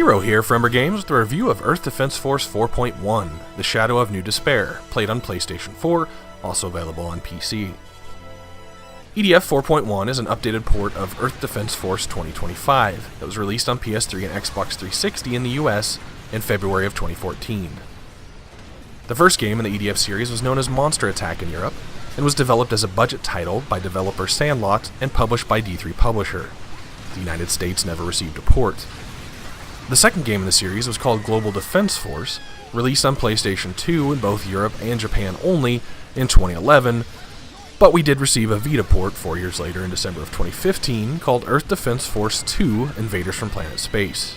Hero here for Umbra Games with a review of Earth Defense Force 4.1, The Shadow of New Despair, played on PlayStation 4, also available on PC. EDF 4.1 is an updated port of Earth Defense Force 2025 that was released on PS3 and Xbox 360 in the US in February of 2014. The first game in the EDF series was known as Monster Attack in Europe and was developed as a budget title by developer Sandlot and published by D3 Publisher. The United States never received a port. The second game in the series was called Global Defense Force, released on PlayStation 2 in both Europe and Japan only in 2011, but we did receive a Vita port 4 years later in December of 2015 called Earth Defense Force 2 Invaders from Planet Space.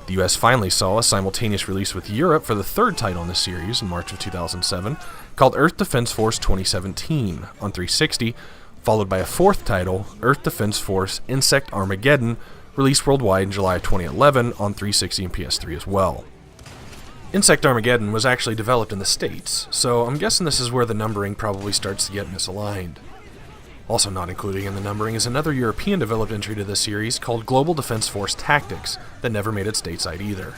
The US finally saw a simultaneous release with Europe for the third title in the series in March of 2007 called Earth Defense Force 2017 on 360, followed by a fourth title, Earth Defense Force Insect Armageddon, released worldwide in July of 2011 on 360 and PS3 as well. Insect Armageddon was actually developed in the States, so I'm guessing this is where the numbering probably starts to get misaligned. Also not included in the numbering is another European-developed entry to this series called Global Defense Force Tactics that never made it stateside either.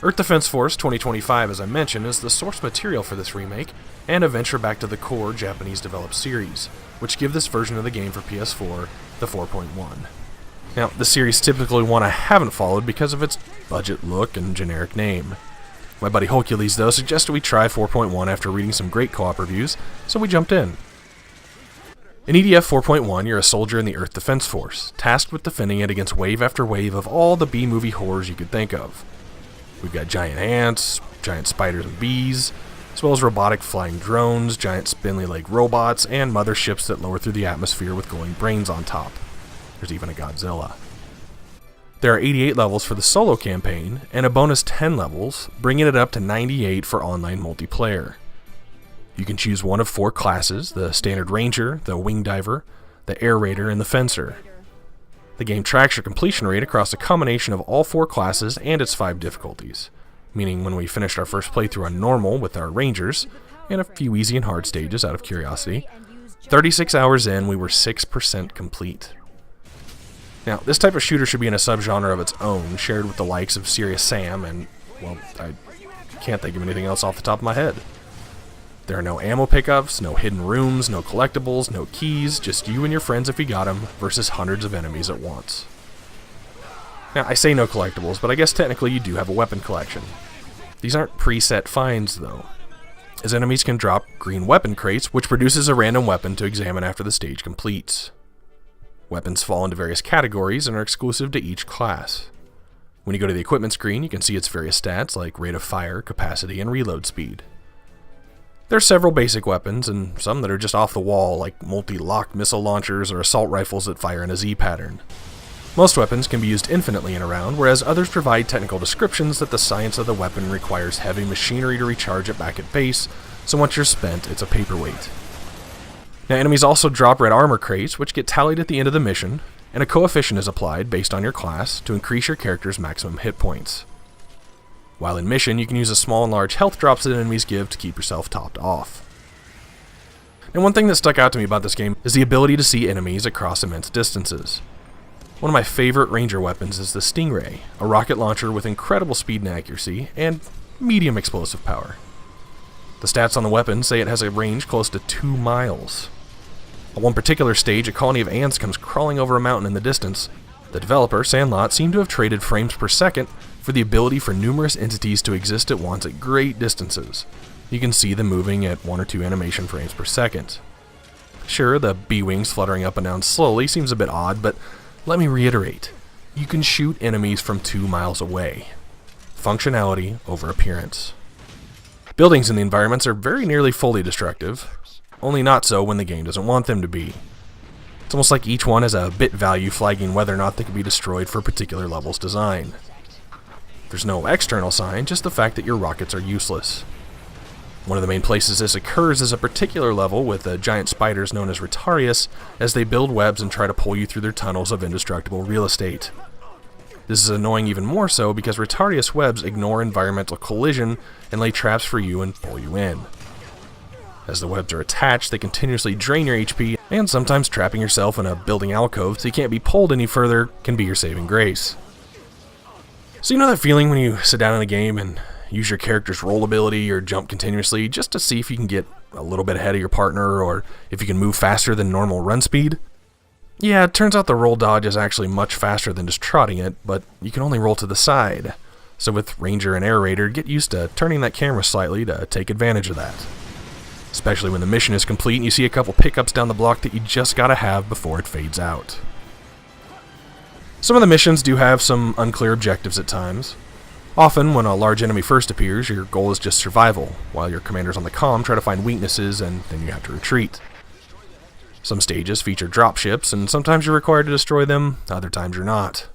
Earth Defense Force 2025, as I mentioned, is the source material for this remake and a venture back to the core Japanese-developed series, which give this version of the game for PS4 the 4.1. Now, the series typically one I haven't followed because of its budget look and generic name. My buddy Holcules, though, suggested we try 4.1 after reading some great co-op reviews, so we jumped in. In EDF 4.1, you're a soldier in the Earth Defense Force, tasked with defending it against wave after wave of all the B-movie horrors you could think of. We've got giant ants, giant spiders and bees, as well as robotic flying drones, giant spindly-legged robots, and motherships that lower through the atmosphere with glowing brains on top. There's even a Godzilla. There are 88 levels for the solo campaign, and a bonus 10 levels, bringing it up to 98 for online multiplayer. You can choose one of 4 classes, the Standard Ranger, the Wing Diver, the Air Raider, and the Fencer. The game tracks your completion rate across a combination of all 4 classes and its 5 difficulties, meaning when we finished our first playthrough on normal with our Rangers, and a few easy and hard stages out of curiosity, 36 hours in we were 6% complete. Now, this type of shooter should be in a subgenre of its own, shared with the likes of Serious Sam and, well, I can't think of anything else off the top of my head. There are no ammo pickups, no hidden rooms, no collectibles, no keys, just you and your friends if you got them, versus hundreds of enemies at once. Now, I say no collectibles, but I guess technically you do have a weapon collection. These aren't preset finds, though, as enemies can drop green weapon crates, which produces a random weapon to examine after the stage completes. Weapons fall into various categories and are exclusive to each class. When you go to the equipment screen, you can see its various stats like rate of fire, capacity, and reload speed. There are several basic weapons, and some that are just off the wall, like multi-lock missile launchers or assault rifles that fire in a Z pattern. Most weapons can be used infinitely in a round, whereas others provide technical descriptions that the science of the weapon requires heavy machinery to recharge it back at base, so once you're spent, it's a paperweight. Now, enemies also drop red armor crates, which get tallied at the end of the mission, and a coefficient is applied based on your class to increase your character's maximum hit points. While in mission, you can use the small and large health drops that enemies give to keep yourself topped off. And one thing that stuck out to me about this game is the ability to see enemies across immense distances. One of my favorite ranger weapons is the Stingray, a rocket launcher with incredible speed and accuracy, and medium explosive power. The stats on the weapon say it has a range close to 2 miles. On one particular stage, a colony of ants comes crawling over a mountain in the distance. The developer, Sandlot, seemed to have traded frames per second for the ability for numerous entities to exist at once at great distances. You can see them moving at 1 or 2 animation frames per second. Sure, the bee-wings fluttering up and down slowly seems a bit odd, but let me reiterate. You can shoot enemies from 2 miles away. Functionality over appearance. Buildings in the environments are very nearly fully destructive, only not so when the game doesn't want them to be. It's almost like each one has a bit value flagging whether or not they can be destroyed for a particular level's design. There's no external sign, just the fact that your rockets are useless. One of the main places this occurs is a particular level with giant spiders known as Retarius, as they build webs and try to pull you through their tunnels of indestructible real estate. This is annoying even more so because Retarius webs ignore environmental collision and lay traps for you and pull you in. As the webs are attached, they continuously drain your HP, and sometimes trapping yourself in a building alcove so you can't be pulled any further can be your saving grace. So you know that feeling when you sit down in a game and use your character's roll ability or jump continuously just to see if you can get a little bit ahead of your partner or if you can move faster than normal run speed? Yeah, it turns out the roll dodge is actually much faster than just trotting it, but you can only roll to the side. So with Ranger and Air Raider, get used to turning that camera slightly to take advantage of that. Especially when the mission is complete and you see a couple pickups down the block that you just gotta have before it fades out. Some of the missions do have some unclear objectives at times. Often, when a large enemy first appears, your goal is just survival, while your commanders on the comm try to find weaknesses and then you have to retreat. Some stages feature dropships, and sometimes you're required to destroy them, other times you're not.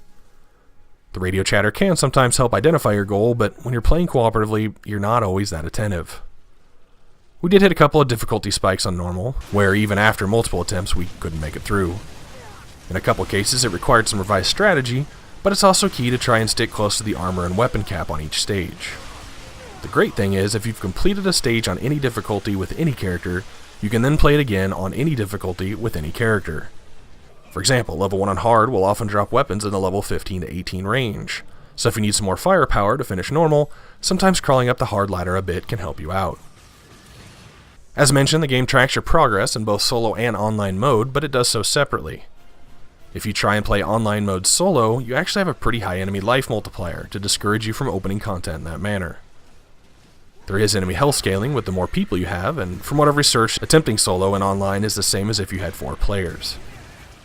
The radio chatter can sometimes help identify your goal, but when you're playing cooperatively, you're not always that attentive. We did hit a couple of difficulty spikes on normal, where even after multiple attempts we couldn't make it through. In a couple cases it required some revised strategy, but it's also key to try and stick close to the armor and weapon cap on each stage. The great thing is, if you've completed a stage on any difficulty with any character, you can then play it again on any difficulty with any character. For example, level 1 on hard will often drop weapons in the level 15 to 18 range, so if you need some more firepower to finish normal, sometimes crawling up the hard ladder a bit can help you out. As mentioned, the game tracks your progress in both solo and online mode, but it does so separately. If you try and play online mode solo, you actually have a pretty high enemy life multiplier to discourage you from opening content in that manner. There is enemy health scaling with the more people you have, and from what I've researched, attempting solo and online is the same as if you had 4 players.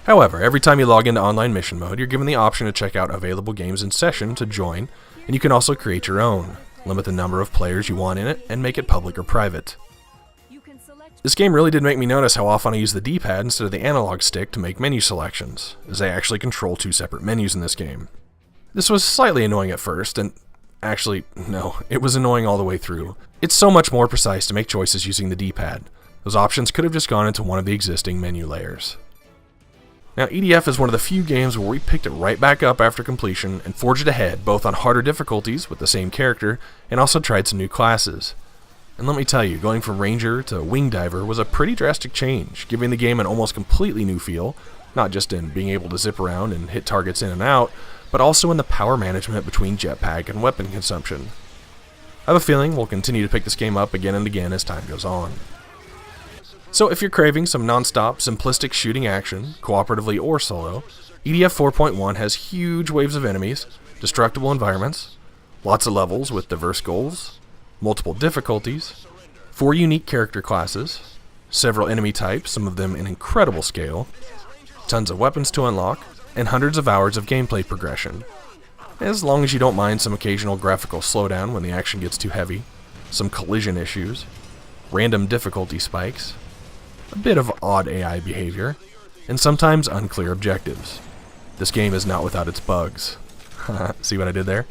However, every time you log into online mission mode, you're given the option to check out available games in session to join, and you can also create your own, limit the number of players you want in it, and make it public or private. This game really did make me notice how often I use the D-pad instead of the analog stick to make menu selections, as I actually control 2 separate menus in this game. This was slightly annoying at first, and actually, no, it was annoying all the way through. It's so much more precise to make choices using the D-pad. Those options could have just gone into one of the existing menu layers. Now, EDF is one of the few games where we picked it right back up after completion and forged ahead both on harder difficulties with the same character and also tried some new classes. And let me tell you, going from Ranger to Wing Diver was a pretty drastic change, giving the game an almost completely new feel, not just in being able to zip around and hit targets in and out, but also in the power management between jetpack and weapon consumption. I have a feeling we'll continue to pick this game up again and again as time goes on. So if you're craving some non-stop, simplistic shooting action, cooperatively or solo, EDF 4.1 has huge waves of enemies, destructible environments, lots of levels with diverse goals, multiple difficulties, 4 unique character classes, several enemy types, some of them in incredible scale, tons of weapons to unlock, and hundreds of hours of gameplay progression. As long as you don't mind some occasional graphical slowdown when the action gets too heavy, some collision issues, random difficulty spikes, a bit of odd AI behavior, and sometimes unclear objectives. This game is not without its bugs. See what I did there?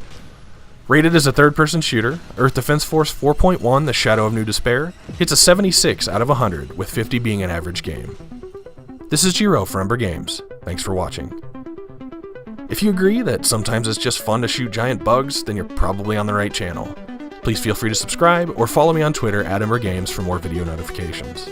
Rated as a third-person shooter, Earth Defense Force 4.1, The Shadow of New Despair, hits a 76 out of 100, with 50 being an average game. This is Jiro for Umbra Games. Thanks for watching. If you agree that sometimes it's just fun to shoot giant bugs, then you're probably on the right channel. Please feel free to subscribe or follow me on Twitter at Umbra Games for more video notifications.